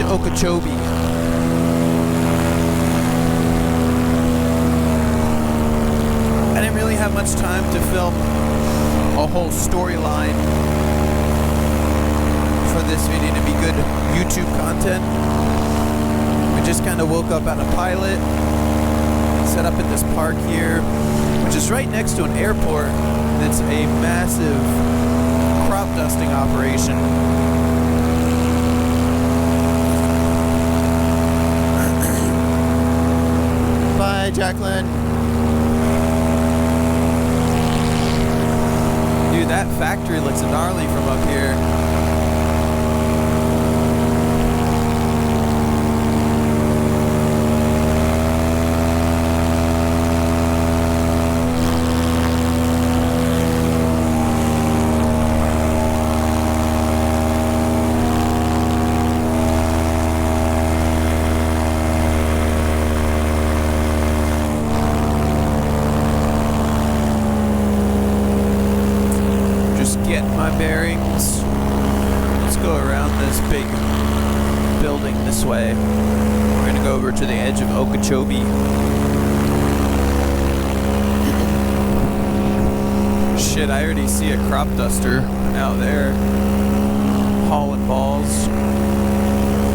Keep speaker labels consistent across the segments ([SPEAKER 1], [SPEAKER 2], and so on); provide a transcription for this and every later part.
[SPEAKER 1] to Okeechobee. I didn't really have much time to film a whole storyline for this video to be good YouTube content. We just kind of woke up at a pilot, set up at this park here, which is right next to an airport. That's a massive crop dusting operation. Bye, Jacqueline. Dude, that factory looks gnarly from up here. Bearings. Let's go around this big building this way. We're gonna go over to the edge of Okeechobee. Shit, I already see a crop duster out there hauling balls,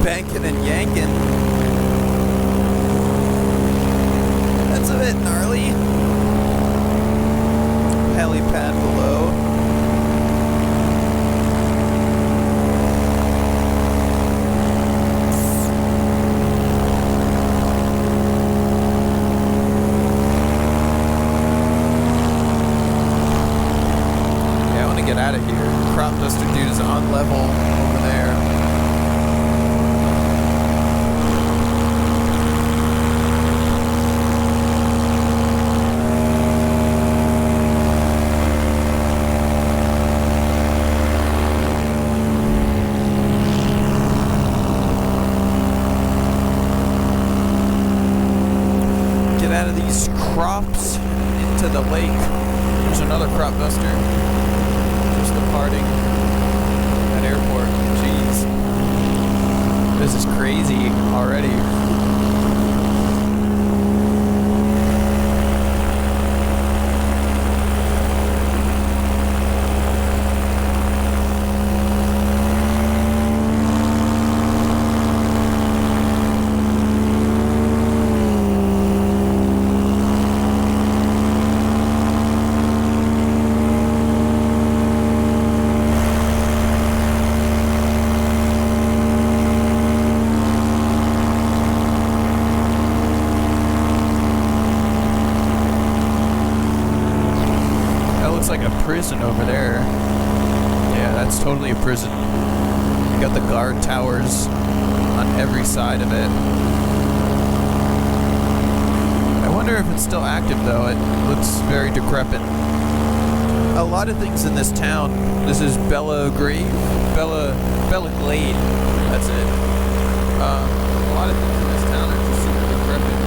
[SPEAKER 1] banking and yanking. That's a bit gnarly. Helipad below. Get out of here. Crop duster dude is on level over there. Get out of these crops into the lake. There's another crop duster. Departing that airport. Jeez. This is crazy already. looks like a prison over there. Yeah, that's totally a prison. You got the guard towers on every side of it. I wonder if it's still active though. It looks very decrepit. A lot of things in this town. This is Bella Glade. That's it. A lot of things in this town are just super decrepit.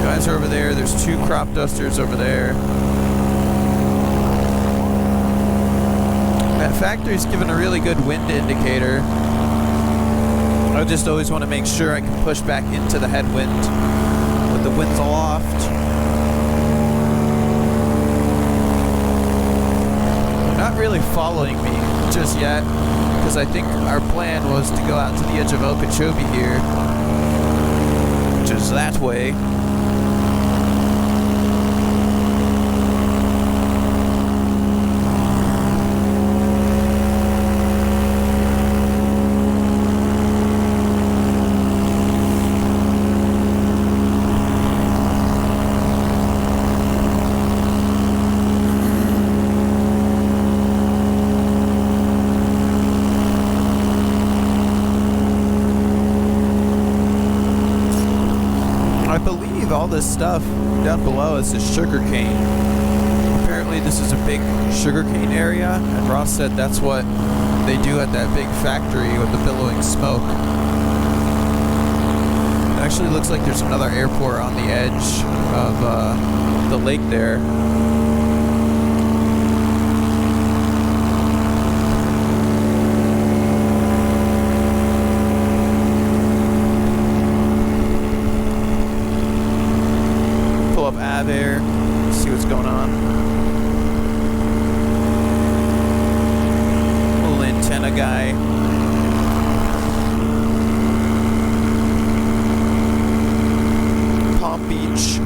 [SPEAKER 1] Guys are over there. There's 2 crop dusters over there. That factory's given a really good wind indicator. I just always want to make sure I can push back into the headwind with the winds aloft. They're not really following me just yet, because I think our plan was to go out to the edge of Okeechobee here, which is that way. All this stuff down below is a sugar cane. Apparently this is a big sugar cane area, and Ross said that's what they do at that big factory with the billowing smoke. It actually looks like there's another airport on the edge of the lake there. There, see what's going on. Little antenna guy. Palm Beach.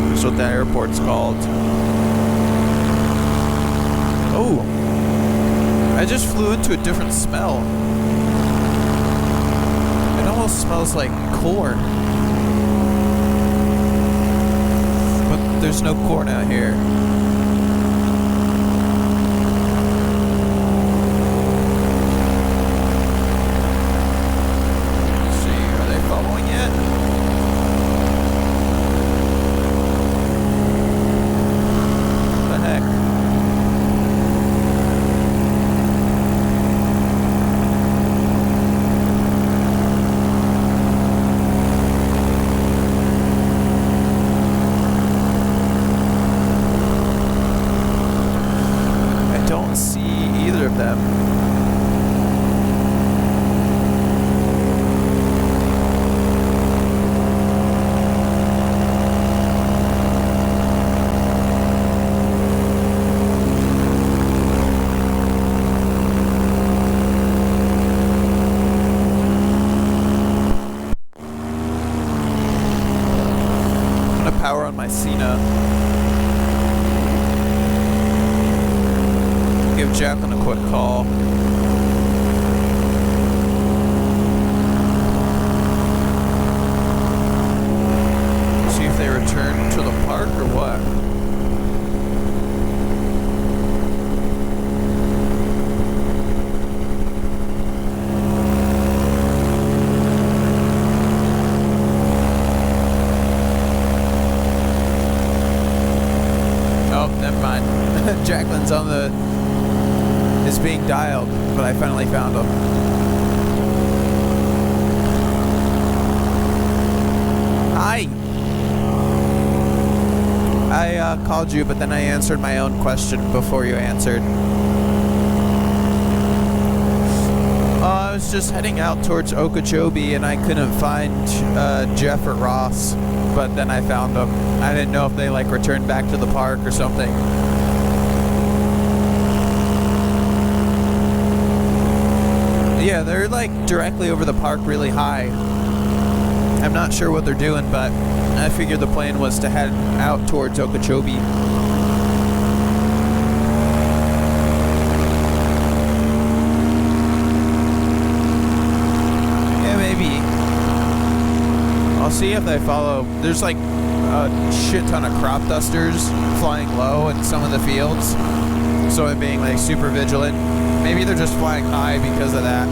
[SPEAKER 1] That's what that airport's called. Oh, I just flew into a different smell. It almost smells like corn. There's no corn out here. Let's see, are they following yet? What the heck? Power on my Cena. Give Jacqueline a quick call. See if they return to the park or what. Jacqueline's on the is being dialed, but I finally found him. Hi. I called you, but then I answered my own question before you answered. I was just heading out towards Okeechobee, and I couldn't find Jeff or Ross, but then I found them. I didn't know if they like returned back to the park or something. Yeah, they're like directly over the park really high. I'm not sure what they're doing, but I figured the plan was to head out towards Okeechobee. Yeah, maybe. I'll I'll see if they follow. There's like a shit ton of crop dusters flying low in some of the fields. So I'm being like super vigilant. Maybe they're just flying high because of that.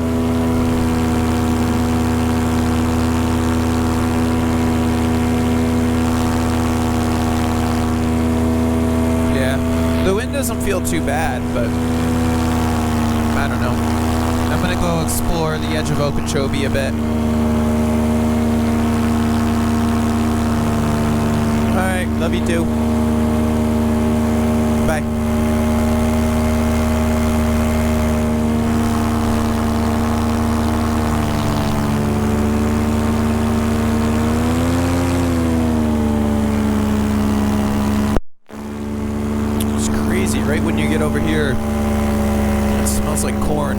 [SPEAKER 1] Yeah. The wind doesn't feel too bad, but I don't know. I'm gonna go explore the edge of Okeechobee a bit. Alright, love you too. Bye. It's crazy, right when you get over here, it smells like corn.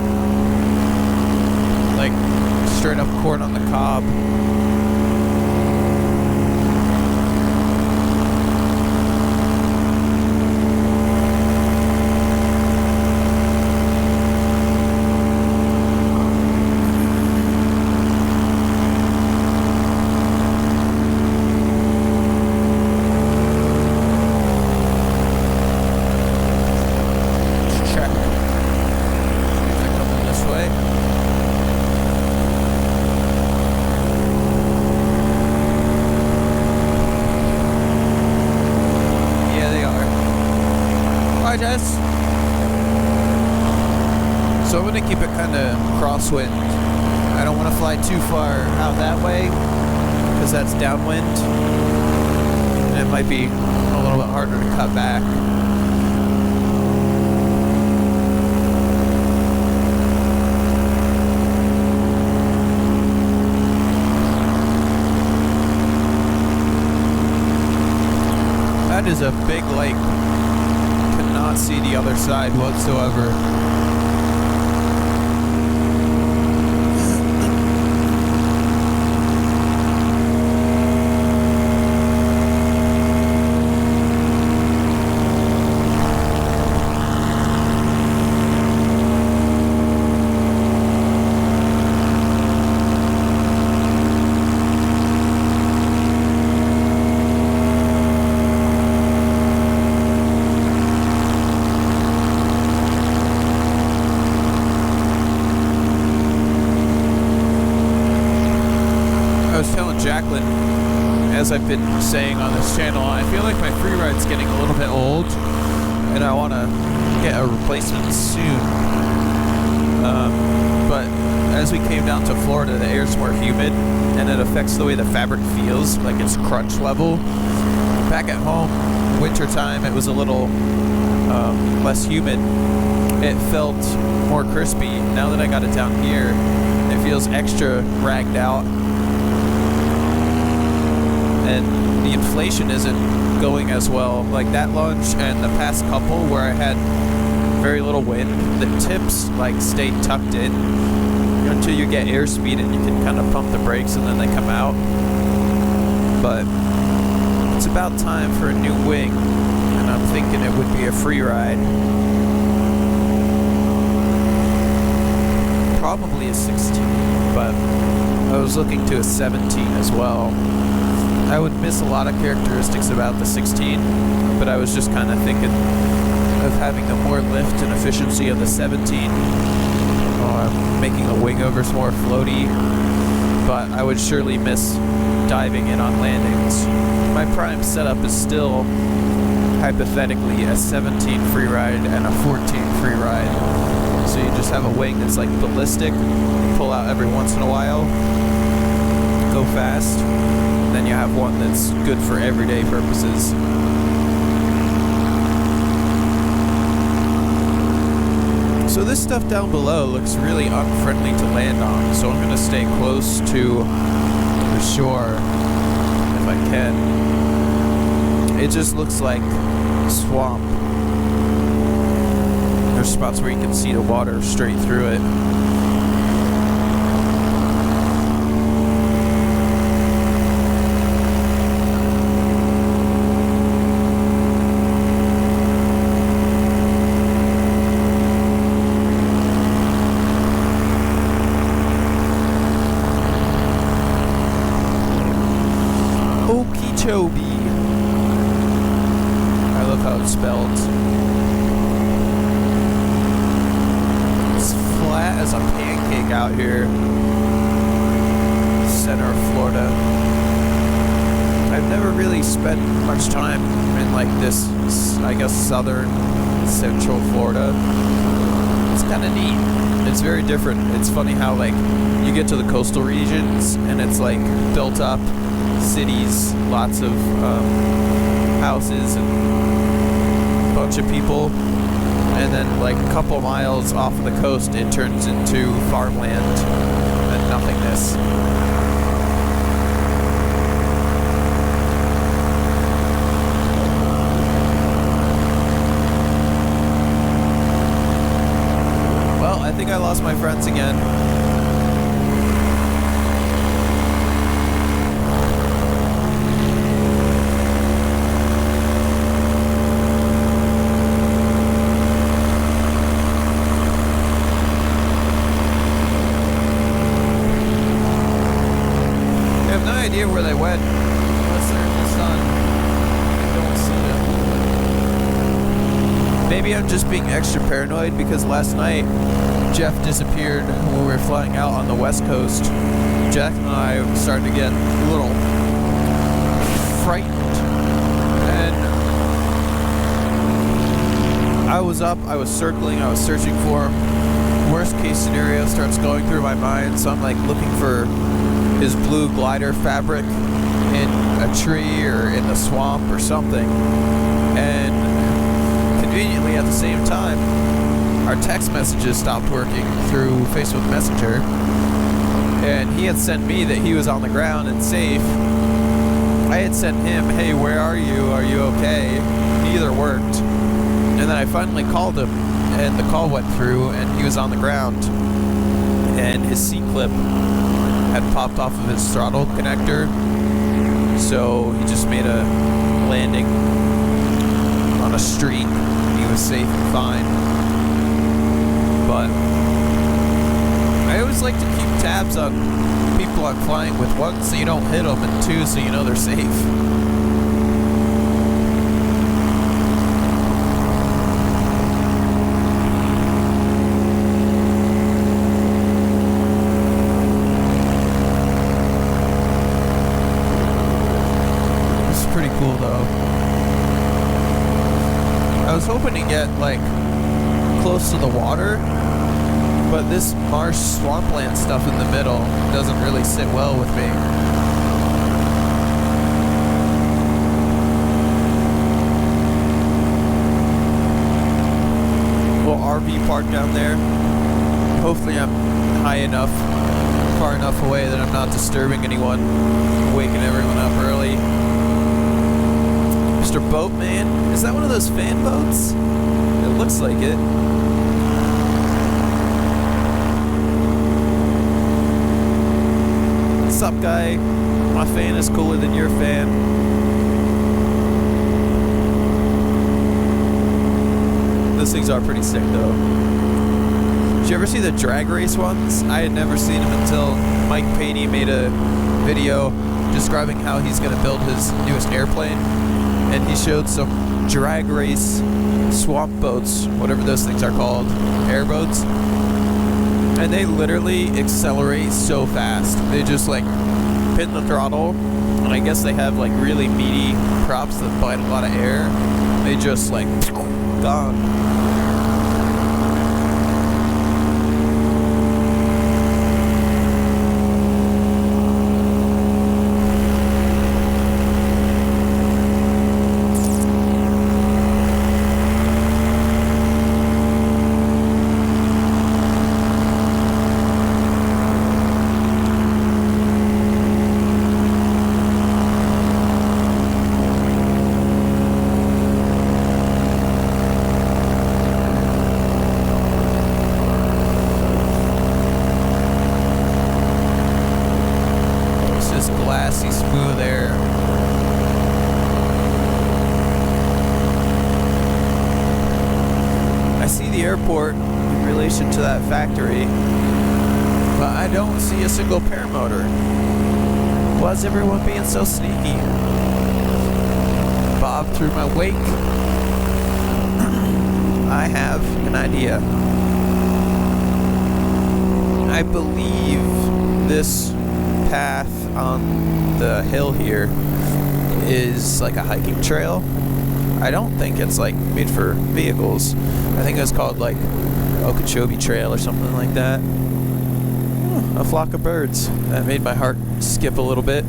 [SPEAKER 1] Like straight up corn on the cob. So I'm going to keep it kind of crosswind. I don't want to fly too far out that way because that's downwind. And it might be a little bit harder to cut back. That is a big lake. Cannot see the other side whatsoever. Jacqueline, as I've been saying on this channel, I feel like my free ride's getting a little bit old and I want to get a replacement soon. But as we came down to Florida, the air's more humid and it affects the way the fabric feels, like it's crunch level. Back at home, wintertime, it was a little less humid. It felt more crispy. Now that I got it down here, it feels extra ragged out. And the inflation isn't going as well. Like that lunge and the past couple where I had very little wind, the tips like stay tucked in until you get airspeed and you can kind of pump the brakes and then they come out. But it's about time for a new wing and I'm thinking it would be a free ride. Probably a 16, but I was looking to a 17 as well. I would miss a lot of characteristics about the 16, but I was just kind of thinking of having the more lift and efficiency of the 17, making the wingovers more floaty, but I would surely miss diving in on landings. My prime setup is still, hypothetically, a 17 free ride and a 14 free ride. So you just have a wing that's like ballistic, pull out every once in a while, go fast. Then you have one that's good for everyday purposes. So this stuff down below looks really unfriendly to land on, so I'm going to stay close to the shore if I can. It just looks like swamp. There's spots where you can see the water straight through it. Okeechobee. I love how it's spelled. It's flat as a pancake out here. Center of Florida. I've never really spent much time in like this, I guess, southern, central Florida. It's kind of neat. It's very different. It's funny how like you get to the coastal regions and it's like built up cities, lots of houses and a bunch of people, and then like a couple miles off of the coast it turns into farmland and nothingness. Well, I think I lost my friends again. Where they went, unless they're in the sun. I don't see them. Maybe I'm just being extra paranoid because last night Jeff disappeared when we were flying out on the west coast. Jack and I started to get a little frightened, and I was up, I was circling, I was searching for him. Worst case scenario starts going through my mind, so I'm like looking for his blue glider fabric in a tree or in the swamp or something. And conveniently at the same time, our text messages stopped working through Facebook Messenger, and he had sent me that he was on the ground and safe. I had sent him, hey, where are you? Are you okay? Neither worked. And then I finally called him, and the call went through, and he was on the ground, and his C-clip had popped off of his throttle connector, so he just made a landing on a street. He was safe and fine. But I always like to keep tabs on people I'm flying with, one, so you don't hit them, and two, so you know they're safe. Cool though. I was hoping to get like close to the water, but this marsh swampland stuff in the middle doesn't really sit well with me. Little RV park down there. Hopefully I'm high enough, far enough away that I'm not disturbing anyone, waking everyone up early. Mr. Boatman? Is that one of those fan boats? It looks like it. What's up, guy? My fan is cooler than your fan. Those things are pretty sick, though. Did you ever see the drag race ones? I had never seen them until Mike Patey made a video describing how he's going to build his newest airplane. And he showed some drag race swamp boats, whatever those things are called, airboats. And they literally accelerate so fast. They just like pin the throttle, and I guess they have like really meaty props that bite a lot of air. They just like gone. Glassy smooth air. I see the airport in relation to that factory, but I don't see a single paramotor. Why is everyone being so sneaky? bob through my wake. I have an idea. I believe this path on the hill here is like a hiking trail. I don't think it's like made for vehicles. I think it's called like Okeechobee Trail or something like that. A flock of birds. That made my heart skip a little bit.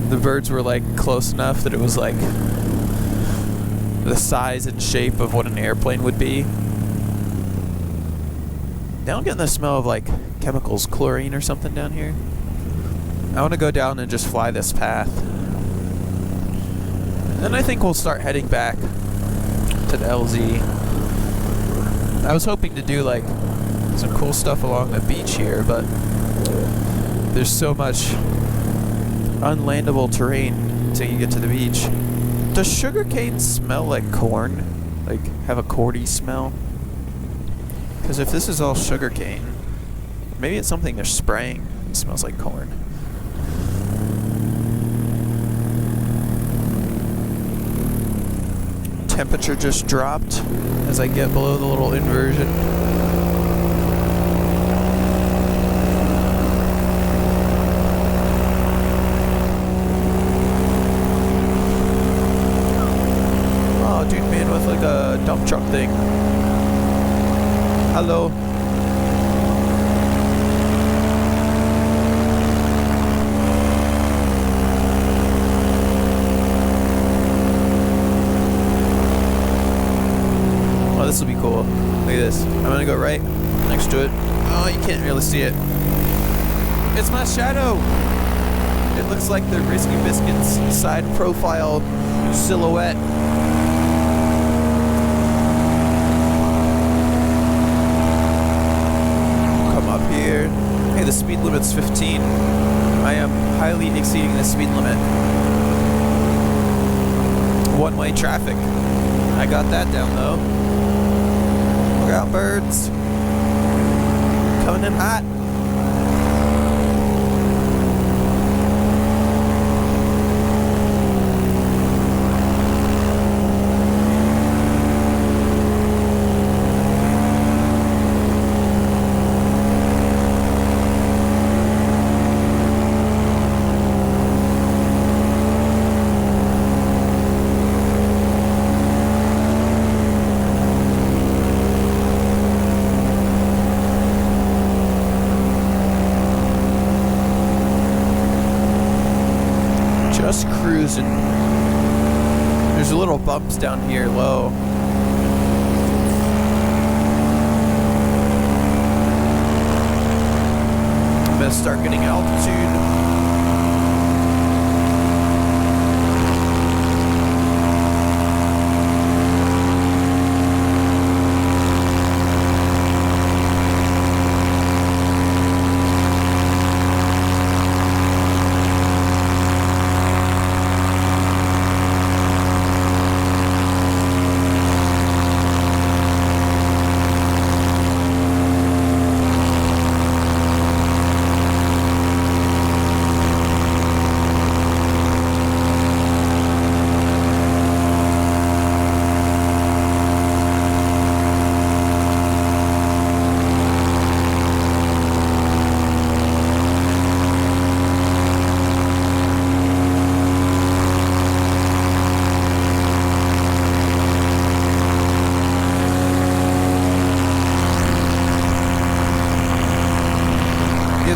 [SPEAKER 1] The birds were like close enough that it was like the size and shape of what an airplane would be. Now I'm getting the smell of like chemicals, chlorine or something down here. I want to go down and just fly this path. And then I think we'll start heading back to the LZ. I was hoping to do like some cool stuff along the beach here, but there's so much unlandable terrain until you get to the beach. Does sugarcane smell like corn? Like, have a cordy smell? Because if this is all sugarcane, maybe it's something they're spraying. It smells like corn. Temperature just dropped as I get below the little inversion. Like a dump truck thing. Hello. Oh, this will be cool. Look at this. I'm gonna go right next to it. Oh, you can't really see it. It's my shadow. It looks like the Risky Biscuits side profile silhouette. Here. Hey, the speed limit's 15. I am highly exceeding the speed limit. One-way traffic. I got that down though. Look out, birds. Coming in hot. Just cruising. There's little bumps down here low. I'm gonna start getting altitude.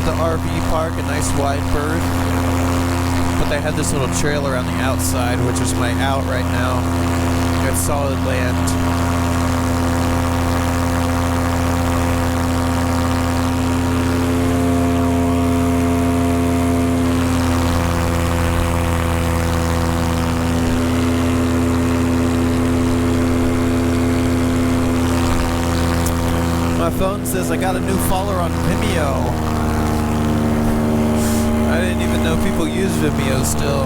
[SPEAKER 1] The RV park a nice wide berth, but they had this little trailer on the outside, which is my out right now. It's solid land. My phone says I got a new follower on Vimeo. I didn't even know people use Vimeo still.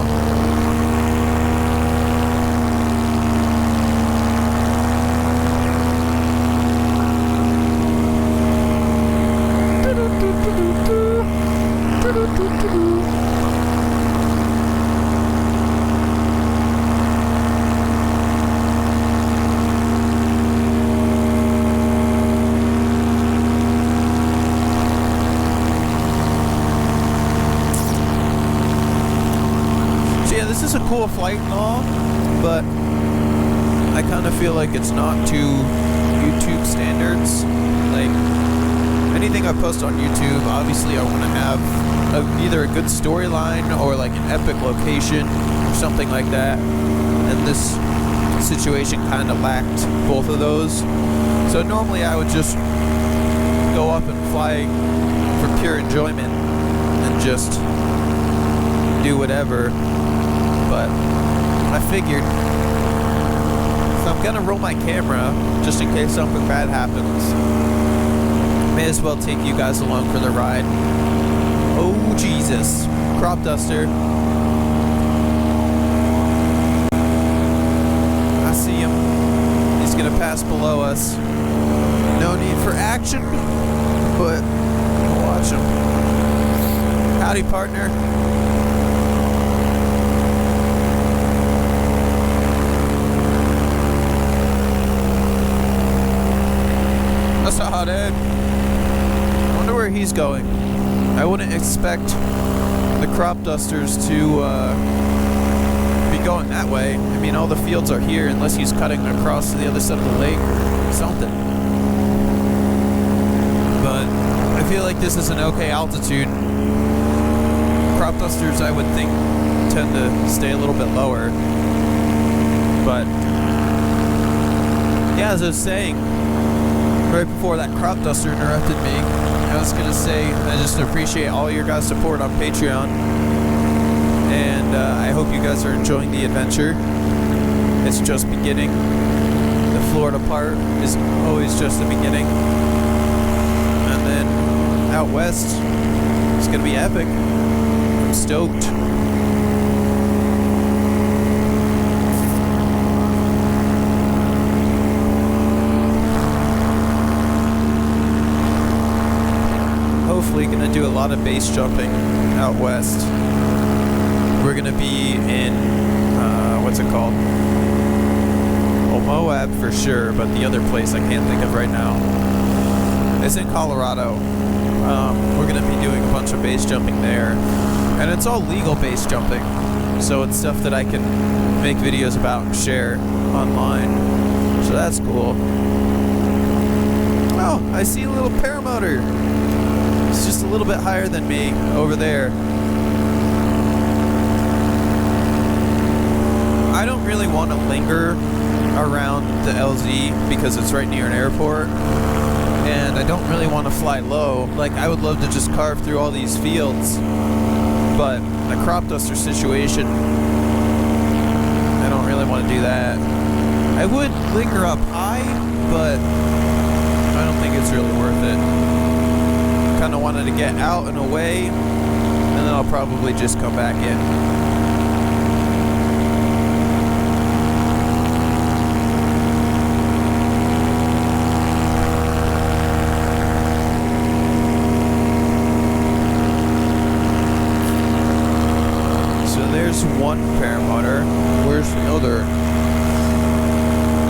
[SPEAKER 1] this is a cool flight and all, but I kind of feel like it's not to YouTube standards. Like, anything I post on YouTube, obviously I want to have either a good storyline or like an epic location or something like that. And this situation kind of lacked both of those. So normally I would just go up and fly for pure enjoyment and just do whatever. But I figured if I'm gonna roll my camera just in case something bad happens, may as well take you guys along for the ride. Oh Jesus, crop duster. I see him. He's gonna pass below us. No need for action, but watch him. Howdy, partner. That's a hot egg. I wonder where he's going. I wouldn't expect the crop dusters to be going that way. I mean, all the fields are here unless he's cutting across to the other side of the lake or something. But I feel like this is an okay altitude. Crop dusters, I would think, tend to stay a little bit lower. But yeah, as I was saying, right before that crop duster interrupted me, I was going to say I just appreciate all your guys' support on Patreon, and I hope you guys are enjoying the adventure. It's just beginning. The Florida part is always just the beginning, and then out west it's going to be epic. I'm stoked. Hopefully gonna do a lot of base jumping out west. We're gonna be in what's it called? Well, Moab for sure, but the other place I can't think of right now. It's in Colorado. We're gonna be doing a bunch of base jumping there, and it's all legal base jumping, so it's stuff that I can make videos about and share online. So that's cool. Oh, I see a little paramotor. It's just a little bit higher than me over there. I don't really want to linger around the LZ because it's right near an airport, and I don't really want to fly low. Like, I would love to just carve through all these fields, but the crop duster situation, I don't really want to do that. I would linger up high, but I don't think it's really worth it. Kind of wanted to get out and away, and then I'll probably just come back in. So there's one paramotor. Where's the other?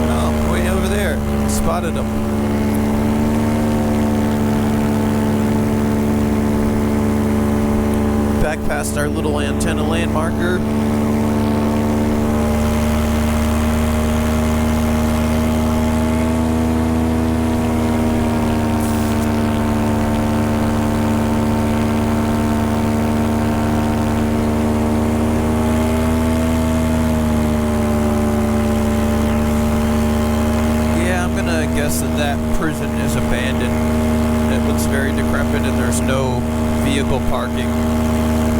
[SPEAKER 1] Oh, way over there. Spotted him. Back past our little antenna land marker. Yeah, I'm gonna guess that prison is abandoned. It looks very decrepit and there's no vehicle parking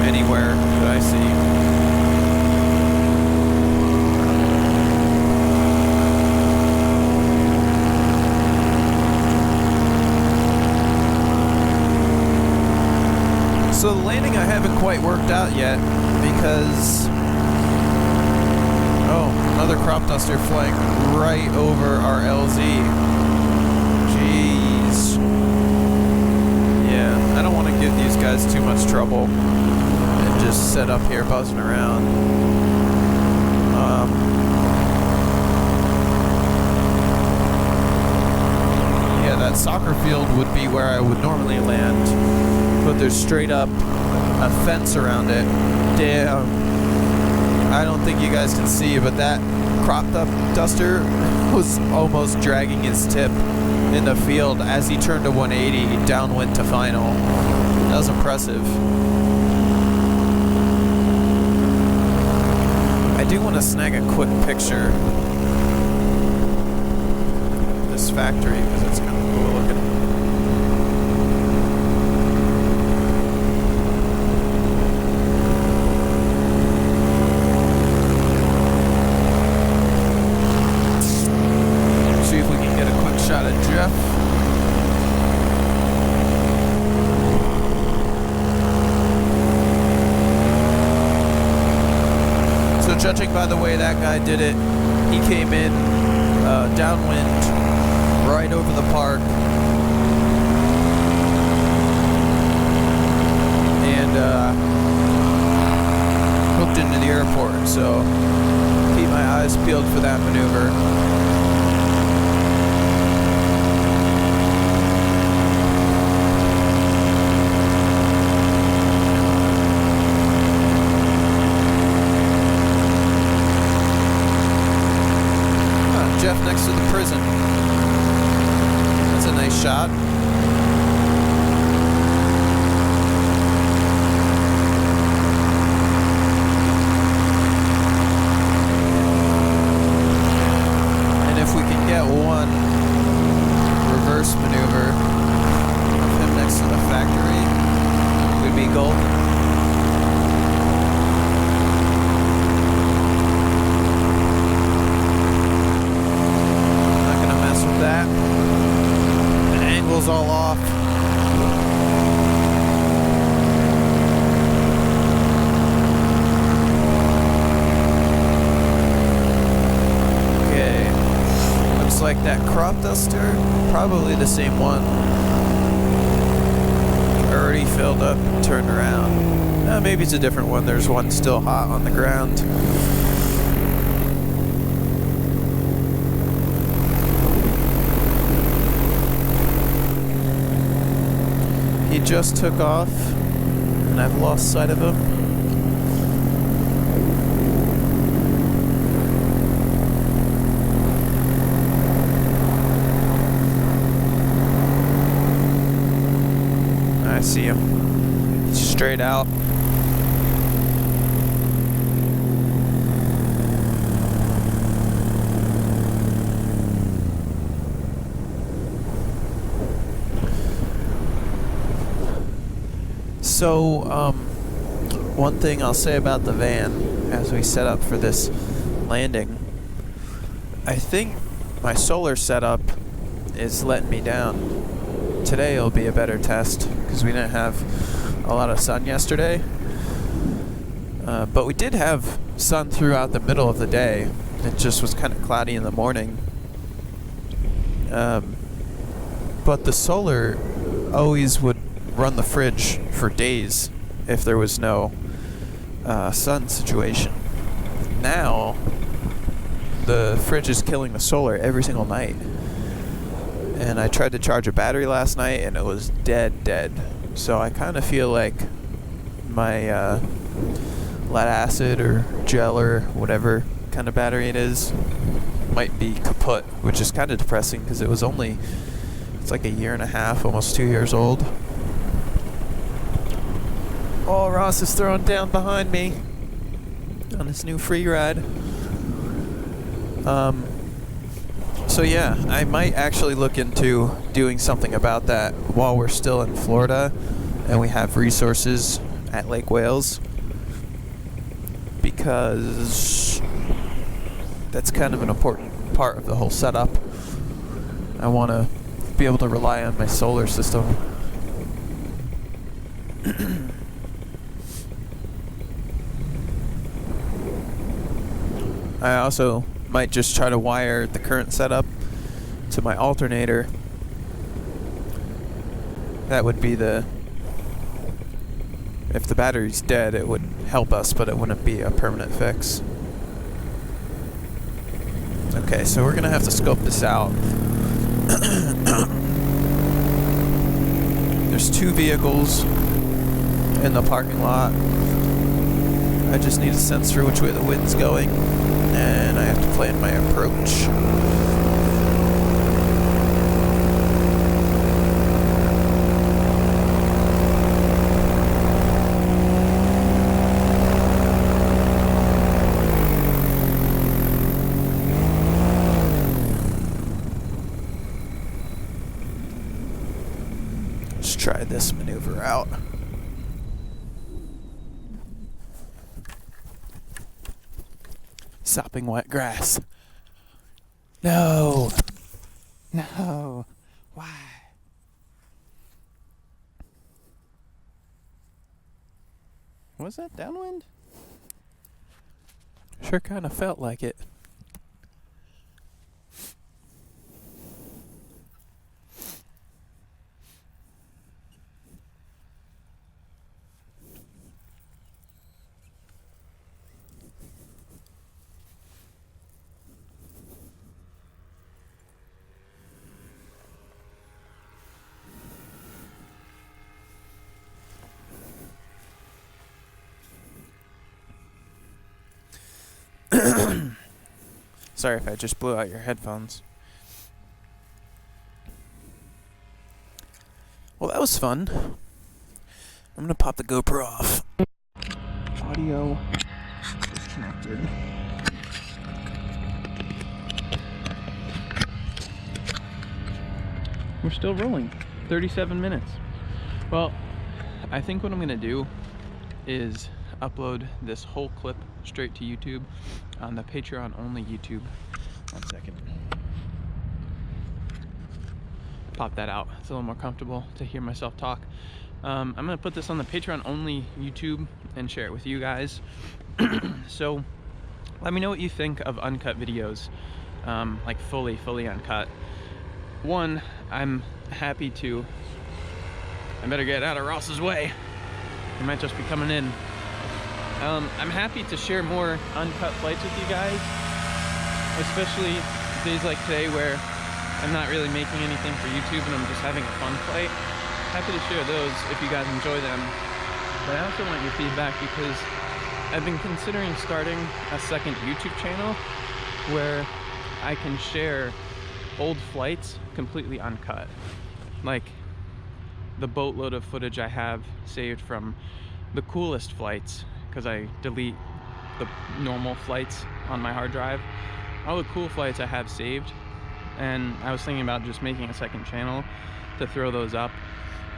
[SPEAKER 1] anywhere that I see. So the landing I haven't quite worked out yet because another crop duster flying right over our LZ. Jeez. Yeah, I don't want to give these guys too much trouble. Just set up here buzzing around. Yeah, that soccer field would be where I would normally land, but there's straight up a fence around it. Damn. I don't think you guys can see, but that cropped up duster was almost dragging his tip in the field as he turned to 180 downwind to final. That was impressive. I do want to snag a quick picture of this factory because it's kind of cool looking. See if we can get a quick shot of Jeff. Judging by the way that guy did it, he came in downwind right over the park and hooked into the airport, so keep my eyes peeled for that maneuver. Jeff next to the prison. That's a nice shot. And if we can get one reverse maneuver of him next to the factory, we'd be golden. That. The angle's all off. Okay. Looks like that crop duster, probably the same one. Already filled up and turned around. Maybe it's a different one. There's one still hot on the ground. He just took off, and I've lost sight of him. I see him. Straight out. So, one thing I'll say about the van as we set up for this landing, I think my solar setup is letting me down. Today will be a better test because we didn't have a lot of sun yesterday. But we did have sun throughout the middle of the day. It just was kind of cloudy in the morning. But the solar always would run the fridge for days if there was no sun situation. Now the fridge is killing the solar every single night, and I tried to charge a battery last night and it was dead. So I kind of feel like my lead acid or gel or whatever kind of battery it is might be kaput, which is kind of depressing because it's like a year and a half, almost 2 years old. Oh, Ross is throwing down behind me on his new free ride. So yeah, I might actually look into doing something about that while we're still in Florida and we have resources at Lake Wales, because that's kind of an important part of the whole setup. I want to be able to rely on my solar system. I also might just try to wire the current setup to my alternator. That would be if the battery's dead, it would help us, but it wouldn't be a permanent fix. Okay, so we're gonna have to scope this out. There's 2 vehicles in the parking lot. I just need a sense for which way the wind's going, and I have to plan my approach. Let's try this maneuver out. Sopping wet grass. No. No. Why? Was that downwind? Sure kind of felt like it. Sorry if I just blew out your headphones. Well, that was fun. I'm gonna pop the GoPro off. Audio disconnected. We're still rolling. 37 minutes. Well, I think what I'm gonna do is upload this whole clip straight to YouTube on the Patreon only YouTube. 1 second. Pop that out. It's a little more comfortable to hear myself talk. I'm gonna put this on the Patreon only YouTube and share it with you guys. So let me know what you think of uncut videos, like fully uncut. One, I'm happy to. I better get out of Ross's way. He might just be coming in. I'm happy to share more uncut flights with you guys, especially days like today where I'm not really making anything for YouTube and I'm just having a fun flight. Happy to share those if you guys enjoy them. But I also want your feedback because I've been considering starting a second YouTube channel where I can share old flights completely uncut. Like the boatload of footage I have saved from the coolest flights, because I delete the normal flights on my hard drive. All the cool flights I have saved, and I was thinking about just making a second channel to throw those up.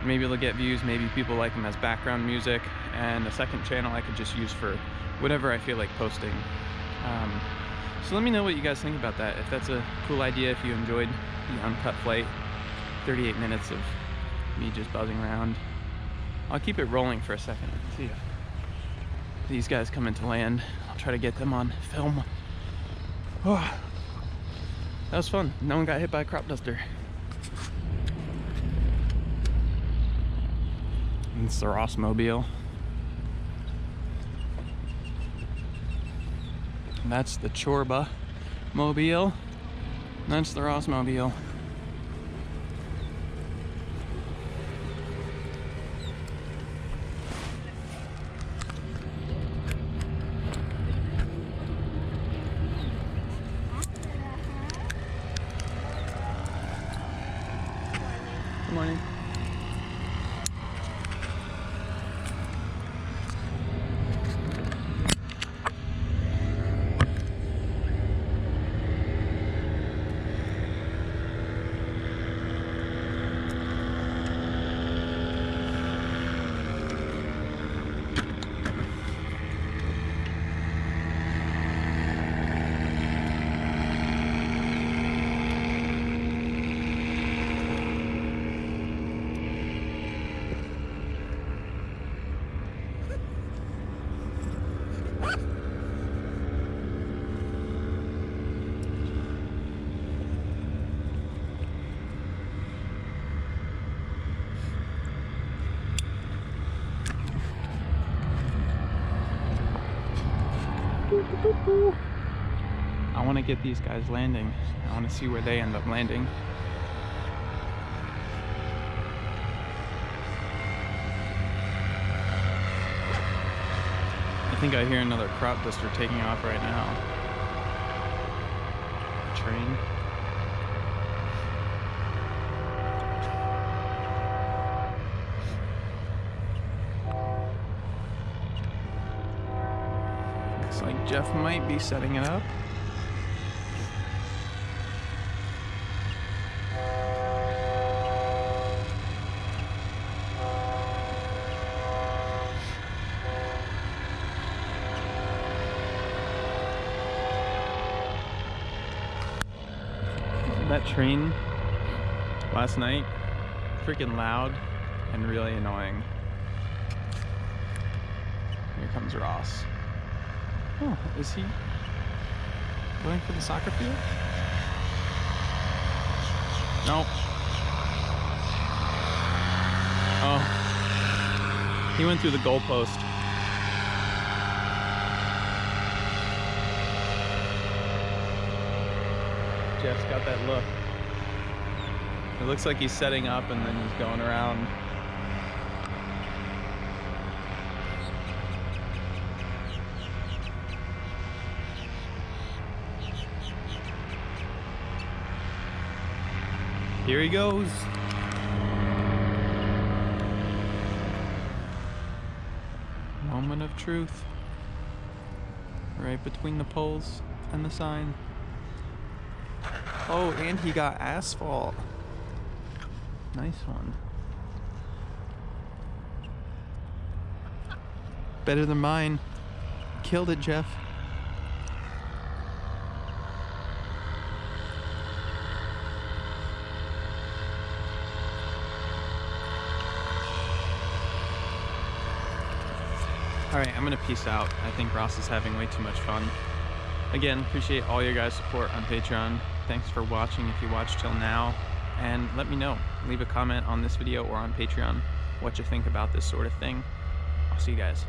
[SPEAKER 1] Maybe it'll get views, maybe people like them as background music, and a second channel I could just use for whatever I feel like posting. So let me know what you guys think about that. If that's a cool idea, if you enjoyed the uncut flight, 38 minutes of me just buzzing around. I'll keep it rolling for a second. See ya. These guys come into land. I'll try to get them on film. Oh, that was fun. No one got hit by a crop duster. And it's the Ross Mobile. And that's the Chorba Mobile. And that's the Ross Mobile. Good morning. I want to get these guys landing. I want to see where they end up landing.
[SPEAKER 2] think I hear another crop duster taking off right now. Train. Looks like Jeff might be setting it up. That train last night, freaking loud and really annoying. Here comes Ross. Oh, is he going for the soccer field? Nope. Oh, he went through the goalpost. Jeff's got that look. It looks like he's setting up and then he's going around. Here he goes. Moment of truth. Right between the poles and the sign. Oh, and he got asphalt. Nice one. Better than mine. Killed it, Jeff. Alright, I'm gonna peace out. I think Ross is having way too much fun. Again, appreciate all your guys' support on Patreon. Thanks for watching if you watched till now. And let me know. Leave a comment on this video or on Patreon what you think about this sort of thing. I'll see you guys.